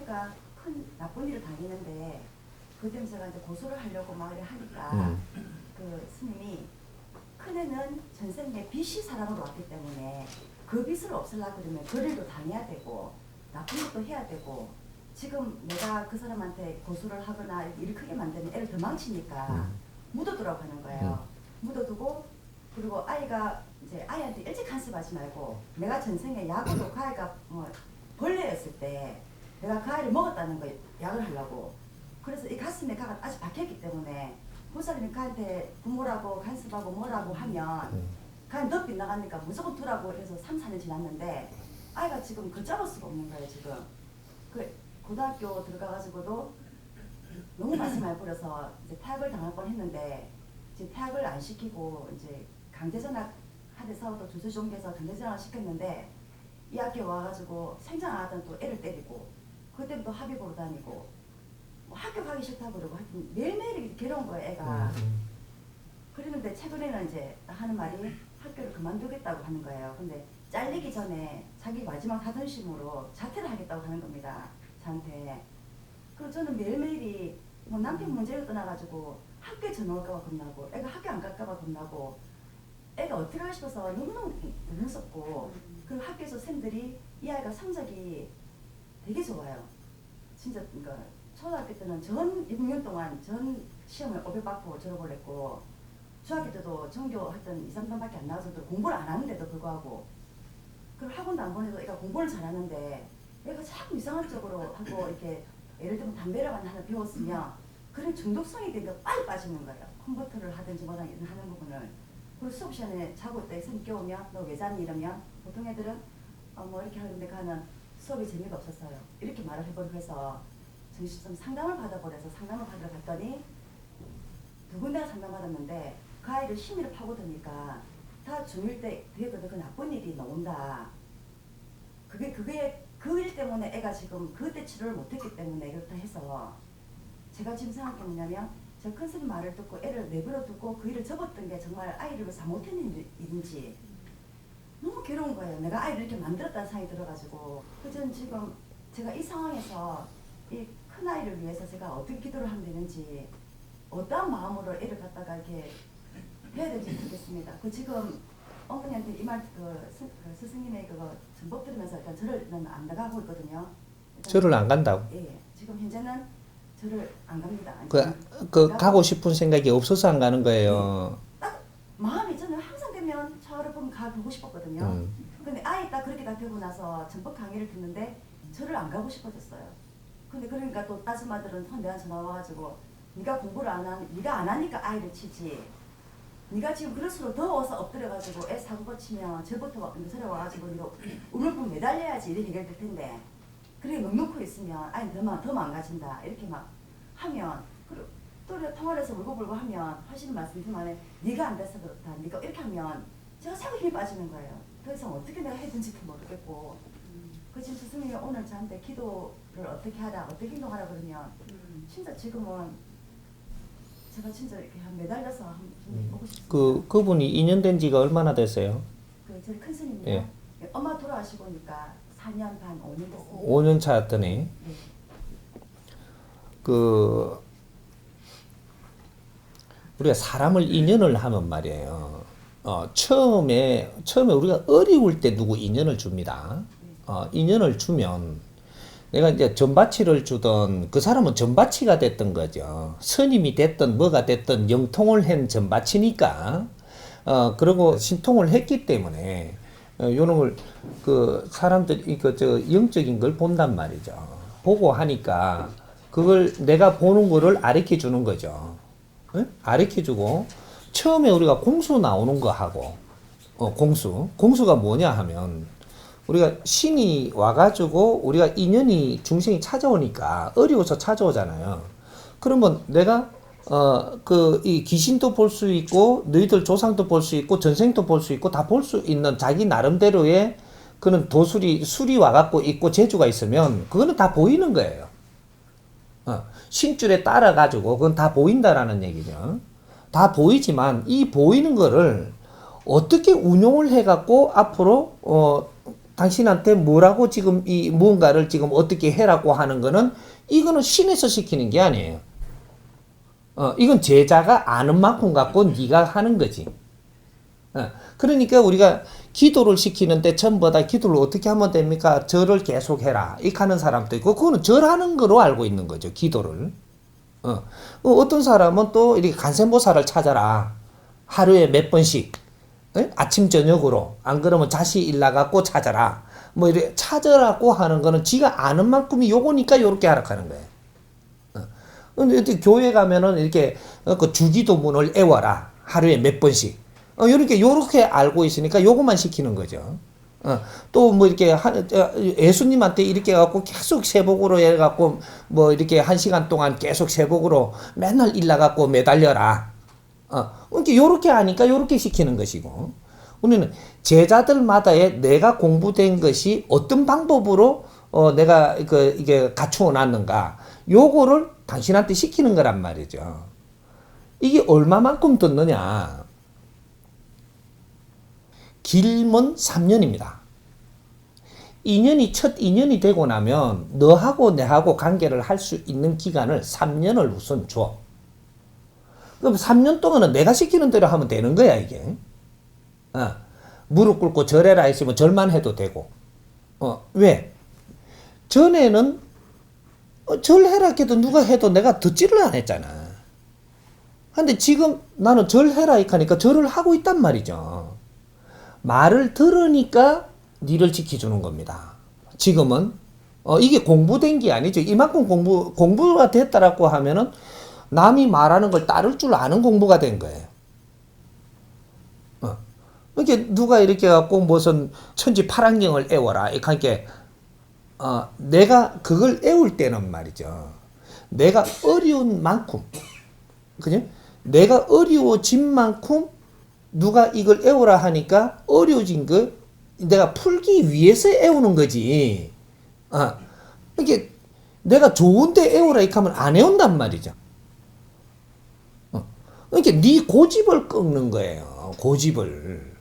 아이가 큰 나쁜 일을 당했는데 그 때문에 제가 이제 고소를 하려고 막 이래 하니까 그 스님이 큰애는 전생에 빚이 사람으로 왔기 때문에 그 빚을 없애려고 그러면 그 일도 당해야 되고 나쁜 것도 해야 되고 지금 내가 그 사람한테 고소를 하거나 일을 크게 만들면 애를 더 망치니까 묻어두라고 하는 거예요. 묻어두고 그리고 아이가 이제 아이한테 일찍 간섭하지 말고 내가 전생에 약으로 그 아이가 뭐 벌레였을 때 내가 그 아이를 먹었다는 거 약을 하려고 그래서 이 가슴에 가가 아직 박혔기 때문에 보살님이 그한테 부모라고 간섭하고 뭐라고 하면 그냥 너 빗나가니까 무조건 두라고 해서 3, 4년 지났는데 아이가 지금 걷잡을 수가 없는 거예요 지금. 그 고등학교 들어가가지고도 너무 말씀 많이 부려서 이제 퇴학을 당할 뻔했는데 이제 퇴학을 안 시키고 이제 강제전학 하대서 또 조세종께서 강제전학을 시켰는데 이 학교에 와가지고 생장 안 하던 또 애를 때리고 그때부터 합의 보러 다니고 뭐 학교 가기 싫다고 그러고 하여튼 매일매일 괴로운 거예요 애가. 그랬는데 최근에는 이제 하는 말이 학교를 그만두겠다고 하는 거예요. 근데 잘리기 전에 자기 마지막 자존심으로 자퇴를 하겠다고 하는 겁니다. 저한테. 그리고 저는 매일매일이 뭐 남편 문제를 떠나가지고 학교에 전화 올까봐 겁나고 애가 학교 안 갈까봐 겁나고 애가 어떻게 하고 싶어서 너무너무 무섭고 그리고 학교에서 쌤들이 이 아이가 성적이 되게 좋아요. 진짜 그러니까 초등학교 때는 전 6년 동안 전 시험을 500 받고 졸업을 했고 중학교 때도 전교 했던 2, 3등밖에 안 나와서 공부를 안 하는데도 불구하고 그리고 학원도 안 보내도 애가 공부를 잘하는데 애가 자꾸 이상한 쪽으로 하고 이렇게 예를 들면 담배를 하나 배웠으면 그런 중독성이 되니까 빨리 빠지는 거예요. 컴퓨터를 하든지 뭐든 하는 부분을. 그리고 수업 시간에 자고 있다 선생님 깨우면 너 왜 잤니 이러면 보통 애들은 뭐 이렇게 하는데 가는 수업이 재미가 없었어요. 이렇게 말을 해버리고 해서 정신 상담을 받아버려서 상담을 받으러 갔더니 두 군데가 상담받았는데 그 아이를 심의를 파고드니까 다 중1 때 되거든 그 나쁜 일이 나온다. 그게 그 일 때문에 애가 지금 그때 치료를 못했기 때문에 그렇다 해서 제가 지금 생각해 뭐냐면 제가 큰 스님 말을 듣고 애를 내버려 두고 그 일을 접었던 게 정말 아이를 위해서 잘못했는 일인지 너무 괴로운 거예요. 내가 아이를 이렇게 만들었다는 생각이 들어가지고 그전 지금 제가 이 상황에서 이 큰 아이를 위해서 제가 어떻게 기도를 하면 되는지 어떠한 마음으로 애를 갖다가 이렇게 해야 될지 모르겠습니다. 그 지금 어머니한테 이 말 스승님의 그거 전법 들으면서 일단 절을 안 나가고 있거든요. 절을 안 간다고? 예, 지금 현재는 절을 안 갑니다. 그 가고 싶은 생각이 없어서 안 가는 거예요. 딱 마음이 저는 항상 되면 절을 보면 가보고 싶었거든요. 근데 아이 딱 그렇게 다 되고 나서 전법 강의를 듣는데 절을 안 가고 싶어졌어요. 근데 그러니까 또 따스마들은 내가 전화 와가지고 네가 공부를 네가 안 하니까 아이를 치지. 네가 지금 그럴수록 더워서 엎드려가지고 애 사고 치면 저부터 서려 와가지고 네가 우물품 매달려야지 이런 얘기를 들 텐데 그래 넉넉고 있으면 아이 더 망가진다 이렇게 막 하면 그리고 또 통화를 해서 울고불고 하면 하시는 말씀이 그만에 네가 안 돼서 그렇다 네가 이렇게 하면 제가 자꾸 힘이 빠지는 거예요. 더 이상 어떻게 내가 해든지도 모르겠고 그 지금 스승님이 오늘 저한테 기도를 어떻게 하라 어떻게 행동하라 그러면 진짜 지금은 제가 진짜 이렇게 한 매달려서 좀 보고 싶습니다. 그분이 인연된 지가 얼마나 됐어요? 저희 큰 스님이요. 예. 엄마 돌아가시고니까 4년 반 5년 됐습니다. 5년 차였더니 네. 우리가 사람을 인연을 하면 말이에요. 처음에 우리가 어려울 때 누구 인연을 줍니다. 인연을 주면 내가 이제 전바치를 주던 그 사람은 전바치가 됐던 거죠. 스님이 됐던 뭐가 됐던 영통을 한 전바치니까 그리고 신통을 했기 때문에 요런 걸 그 사람들이 영적인 걸 본단 말이죠. 보고 하니까 그걸 내가 보는 거를 가르쳐 주는 거죠. 가르쳐 주고 처음에 우리가 공수 나오는 거 하고 공수가 뭐냐 하면 우리가 신이 와가지고 우리가 인연이 중생이 찾아오니까 어려워서 찾아오잖아요. 그러면 내가 이 귀신도 볼 수 있고 너희들 조상도 볼 수 있고 전생도 볼 수 있고 다 볼 수 있는 자기 나름대로의 그런 술이 와갖고 있고 재주가 있으면 그거는 다 보이는 거예요. 신줄에 따라가지고 그건 다 보인다라는 얘기죠. 다 보이지만 이 보이는 거를 어떻게 운용을 해갖고 앞으로 당신한테 뭐라고 지금 이 무언가를 지금 어떻게 해라고 하는 거는 이거는 신에서 시키는 게 아니에요. 이건 제자가 아는 만큼 갖고 네가 하는 거지. 그러니까 우리가 기도를 시키는데 전부 다 기도를 어떻게 하면 됩니까? 절을 계속 해라. 이렇게 하는 사람도 있고, 그거는 절하는 거로 알고 있는 거죠, 기도를. 어떤 사람은 또 이렇게 간센보살을 찾아라. 하루에 몇 번씩. 아침, 저녁으로. 안 그러면 자시 일나갖고 찾아라. 뭐 이렇게 찾으라고 하는 거는 지가 아는 만큼이 요거니까 요렇게 하라 하는 거예요. 근데 교회 가면은 이렇게 그 주기도문을 애워라. 하루에 몇 번씩. 요렇게 알고 있으니까 요것만 시키는 거죠. 또 뭐 이렇게 예수님한테 이렇게 해갖고 계속 세복으로 해갖고 뭐 이렇게 1시간 동안 계속 세복으로 맨날 일나갖고 매달려라. 이렇게 요렇게 하니까 요렇게 시키는 것이고, 우리는 제자들마다의 내가 공부된 것이 어떤 방법으로 내가 이게 갖추어 놨는가, 요거를 당신한테 시키는 거란 말이죠. 이게 얼마만큼 듣느냐. 길면 3년입니다. 첫 인연이 되고 나면 너하고 내하고 관계를 할 수 있는 기간을 3년을 우선 줘. 그럼 3년 동안은 내가 시키는 대로 하면 되는 거야, 이게. 무릎 꿇고 절해라 했으면 절만 해도 되고. 왜? 전에는 절해라 해도 누가 해도 내가 듣지를 안 했잖아. 근데 지금 나는 절해라 하니까 절을 하고 있단 말이죠. 말을 들으니까 니를 지켜주는 겁니다. 지금은 이게 공부된 게 아니죠. 이만큼 공부가 됐다라고 하면은 남이 말하는 걸 따를 줄 아는 공부가 된 거예요. 이렇게 누가 이렇게 갖고 무슨 천지 파랑경을 애워라. 이렇게 내가 그걸 애울 때는 말이죠. 내가 어려운 만큼, 그죠? 내가 어려워진 만큼 누가 이걸 애우라 하니까 어려워진 거 내가 풀기 위해서 애우는 거지. 이게 내가 좋은데 애우라 이렇게 하면 안 애운단 말이죠. 이렇게 네 고집을 꺾는 거예요. 고집을.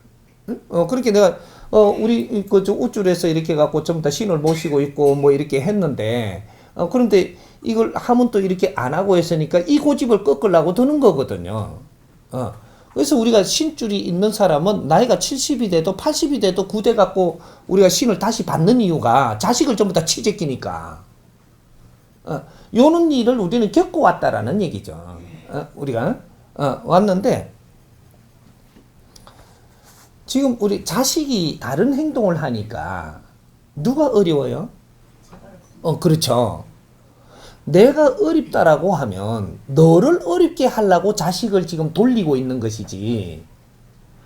그렇게 내가 우리 저 우쭐에서 이렇게 갖고 전부 다 신을 모시고 있고 뭐 이렇게 했는데, 그런데 이걸 하면 또 이렇게 안 하고 했으니까 이 고집을 꺾으려고 드는 거거든요. 그래서 우리가 신줄이 있는 사람은 나이가 70이 돼도 80이 돼도 구대 갖고 우리가 신을 다시 받는 이유가 자식을 전부 다 치제끼니까. 요런 일을 우리는 겪어왔다라는 얘기죠. 우리가 왔는데, 지금 우리 자식이 다른 행동을 하니까 누가 어려워요? 그렇죠. 내가 어렵다라고 하면 너를 어렵게 하려고 자식을 지금 돌리고 있는 것이지,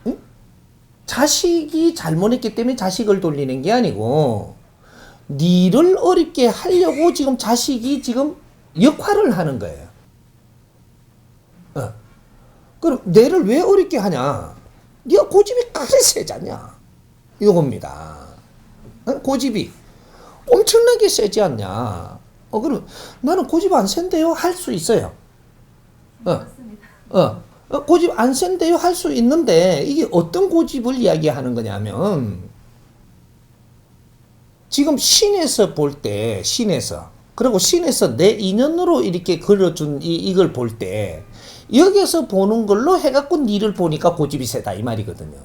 응? 자식이 잘못했기 때문에 자식을 돌리는 게 아니고 니를 어렵게 하려고 지금 자식이 지금 역할을 하는 거예요. 그럼 내를 왜 어렵게 하냐? 네가 고집이 그래 세지 않냐? 이겁니다. 고집이 엄청나게 세지 않냐? 그럼 나는 고집 안 센데요? 할 수 있어요. 고집 안 센데요? 할 수 있는데, 이게 어떤 고집을 이야기하는 거냐면, 지금 신에서 볼 때, 그리고 신에서 내 인연으로 이렇게 그려준 이걸 볼 때, 여기서 보는 걸로 해갖고 니를 보니까 고집이 세다, 이 말이거든요.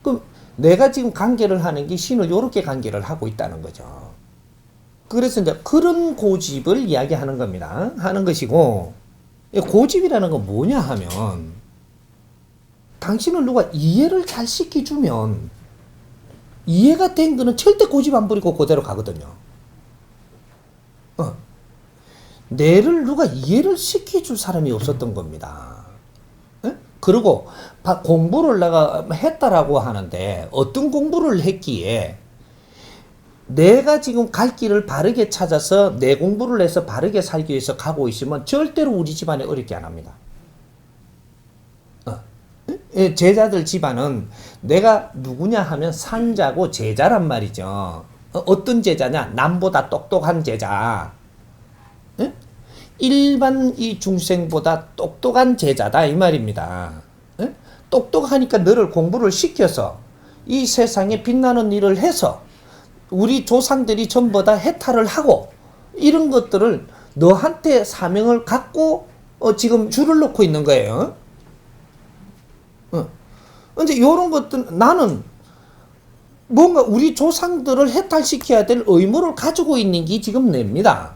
그럼 내가 지금 관계를 하는 게 신을 요렇게 관계를 하고 있다는 거죠. 그래서 이제 그런 고집을 이야기하는 겁니다. 하는 것이고, 고집이라는 건 뭐냐 하면, 당신을 누가 이해를 잘 시켜주면, 이해가 된 거는 절대 고집 안 부리고 그대로 가거든요. 내를 누가 이해를 시켜줄 사람이 없었던 겁니다. 그리고 공부를 내가 했다라고 하는데, 어떤 공부를 했기에 내가 지금 갈 길을 바르게 찾아서 내 공부를 해서 바르게 살기 위해서 가고 있으면 절대로 우리 집안에 어렵게 안 합니다. 제자들 집안은 내가 누구냐 하면 산자고 제자란 말이죠. 어떤 제자냐? 남보다 똑똑한 제자. 일반 이 중생보다 똑똑한 제자다, 이 말입니다. 똑똑하니까 너를 공부를 시켜서 이 세상에 빛나는 일을 해서 우리 조상들이 전부 다 해탈을 하고 이런 것들을 너한테 사명을 갖고 지금 줄을 놓고 있는 거예요. 근데 이런 것들 나는 뭔가 우리 조상들을 해탈시켜야 될 의무를 가지고 있는 게 지금 냅니다.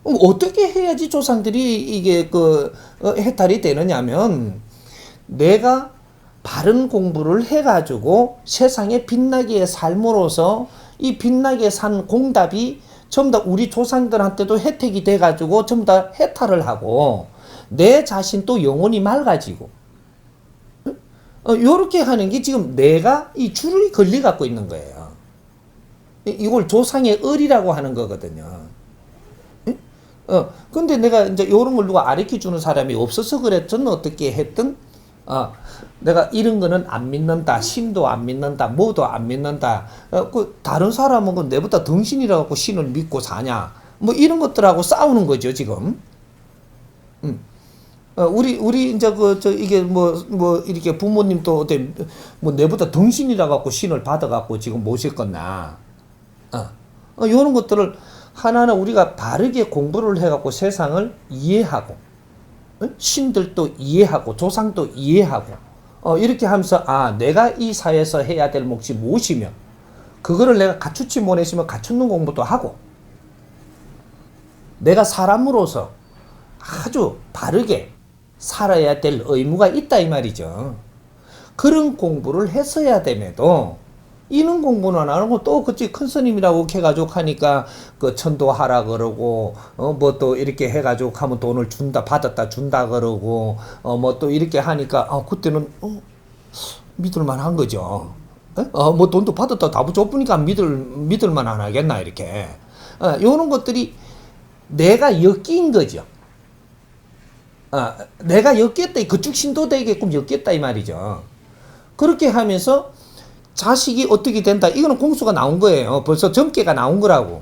어떻게 해야지 조상들이 이게 해탈이 되느냐면 내가 바른 공부를 해가지고 세상에 빛나게 삶으로써 이 빛나게 산 공답이 전부 다 우리 조상들한테도 혜택이 돼가지고 전부 다 해탈을 하고 내 자신도 영혼이 맑아지고 요렇게 하는 게 지금 내가 이 줄을 걸리 갖고 있는 거예요. 이걸 조상의 을이라고 하는 거거든요. 근데 내가 이제 요런 걸 누가 가르쳐 주는 사람이 없어서 그랬든 어떻게 했든 내가 이런 거는 안 믿는다. 신도 안 믿는다. 뭐도 안 믿는다. 다른 사람은 그 내보다 덩신이라 갖고 신을 믿고 사냐. 뭐 이런 것들하고 싸우는 거죠, 지금. 우리 이제 이게 이렇게 부모님도 어때 뭐 내보다 덩신이라 갖고 신을 받아 갖고 지금 모셨겠나. 요런 것들을 하나하나 우리가 바르게 공부를 해 갖고 세상을 이해하고 신들도 이해하고 조상도 이해하고 이렇게 하면서 내가 이 사회에서 해야 될 몫이 무엇이며 그거를 내가 갖추지 못했으면 갖추는 공부도 하고 내가 사람으로서 아주 바르게 살아야 될 의무가 있다 이 말이죠. 그런 공부를 했어야 됨에도 이런 공부는 안 하고 또 그치 큰 스님이라고 해가지고 하니까 그 천도하라 그러고 뭐 또 이렇게 해가지고 하면 돈을 준다 받았다 준다 그러고 뭐 또 이렇게 하니까 그때는 믿을만 한 거죠. 뭐 돈도 받았다 다 줬으니까 믿을만 안 하겠나 이렇게 요런 것들이 내가 엮인 거죠. 내가 엮였다 그쪽 신도 되게끔 엮였다 이 말이죠. 그렇게 하면서 자식이 어떻게 된다. 이거는 공수가 나온 거예요. 벌써 점괘가 나온 거라고.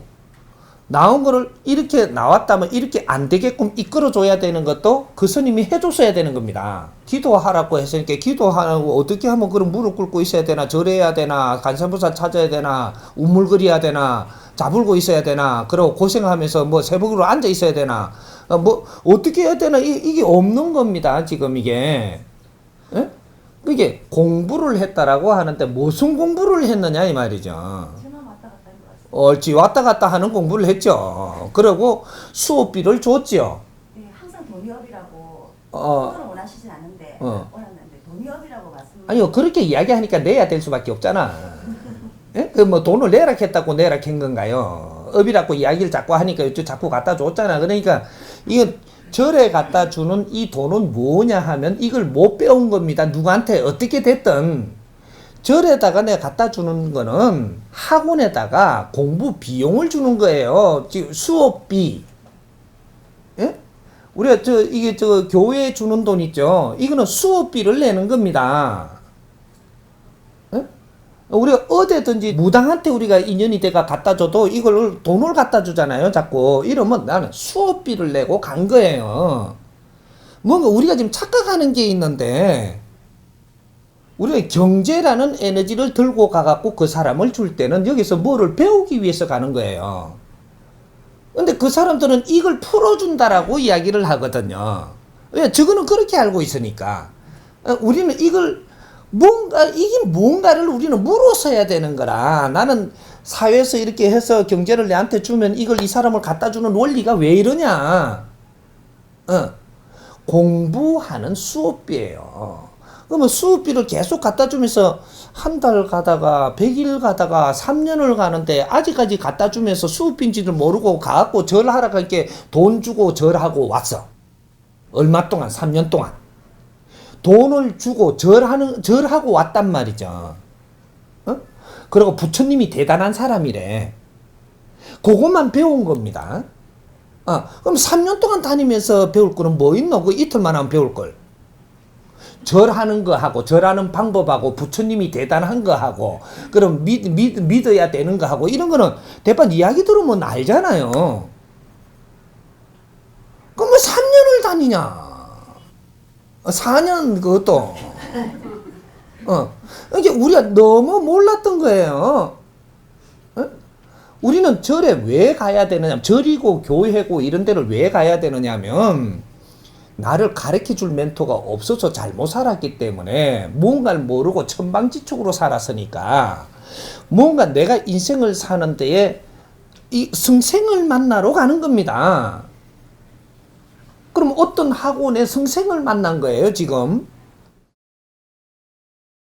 나온 거를 이렇게 나왔다면 이렇게 안 되게끔 이끌어줘야 되는 것도 그 스님이 해줬어야 되는 겁니다. 기도하라고 했으니까 기도하라고 어떻게 하면 그럼 무릎 꿇고 있어야 되나 절해야 되나 간선부사 찾아야 되나 우물거려야 되나 자불고 있어야 되나 그러고 고생하면서 뭐 새벽으로 앉아 있어야 되나 뭐 어떻게 해야 되나 이게 없는 겁니다. 지금 이게. 에? 그게 공부를 했다라고 하는데 무슨 공부를 했느냐 이 말이죠. 옳지 왔다 갔다 하는 공부를 했죠. 그리고 수업비를 줬죠. 네, 항상 돈이업이라고 그걸 원하시진 않는데 원하는데 돈이업이라고 말씀. 아니요 그렇게 이야기하니까 내야 될 수밖에 없잖아. 그 뭐 돈을 내라 했다고 내라 한 건가요? 업이라고 이야기를 자꾸 하니까 자꾸 갖다 줬잖아. 그러니까 이거 절에 갖다 주는 이 돈은 뭐냐 하면 이걸 못 배운 겁니다. 누구한테 어떻게 됐든 절에다가 내가 갖다 주는 거는 학원에다가 공부 비용을 주는 거예요. 지금 수업비. 예? 우리가 이게 교회에 주는 돈 있죠. 이거는 수업비를 내는 겁니다. 예? 우리가 어디든지 무당한테 우리가 인연이 돼가 갖다 줘도 이걸 돈을 갖다 주잖아요. 자꾸 이러면 나는 수업비를 내고 간 거예요. 뭔가 우리가 지금 착각하는 게 있는데 우리가 경제라는 에너지를 들고 가갖고 그 사람을 줄 때는 여기서 뭐를 배우기 위해서 가는 거예요. 근데 그 사람들은 이걸 풀어준다라고 이야기를 하거든요. 왜? 저거는 그렇게 알고 있으니까. 우리는 이걸 이게 뭔가를 우리는 물어서야 되는 거라. 나는 사회에서 이렇게 해서 경제를 내한테 주면 이걸 이 사람을 갖다 주는 원리가 왜 이러냐. 공부하는 수업비예요. 그러면 수업비를 계속 갖다 주면서 한 달 가다가 100일 가다가 3년을 가는데 아직까지 갖다 주면서 수업비인지를 모르고 가갖고 절하라고 이렇게 돈 주고 절하고 왔어. 얼마 동안? 3년 동안. 돈을 주고 절하고 왔단 말이죠. 그리고 부처님이 대단한 사람이래. 그것만 배운 겁니다. 그럼 3년 동안 다니면서 배울 거는 뭐 있노? 그 이틀만 하면 배울 걸. 절하는 거 하고 절하는 방법하고 부처님이 대단한 거 하고 그럼 믿어야 되는 거 하고 이런 거는 대판 이야기 들으면 알잖아요. 그럼 뭐 3년을 다니냐? 4년 그것도 이게 우리가 너무 몰랐던 거예요. 우리는 절에 왜 가야 되느냐, 절이고 교회고 이런 데를 왜 가야 되느냐면, 나를 가르쳐 줄 멘토가 없어서 잘못 살았기 때문에, 뭔가를 모르고 천방지축으로 살았으니까, 뭔가 내가 인생을 사는 데에 이 성생을 만나러 가는 겁니다. 그럼 어떤 학원에 성생을 만난 거예요, 지금?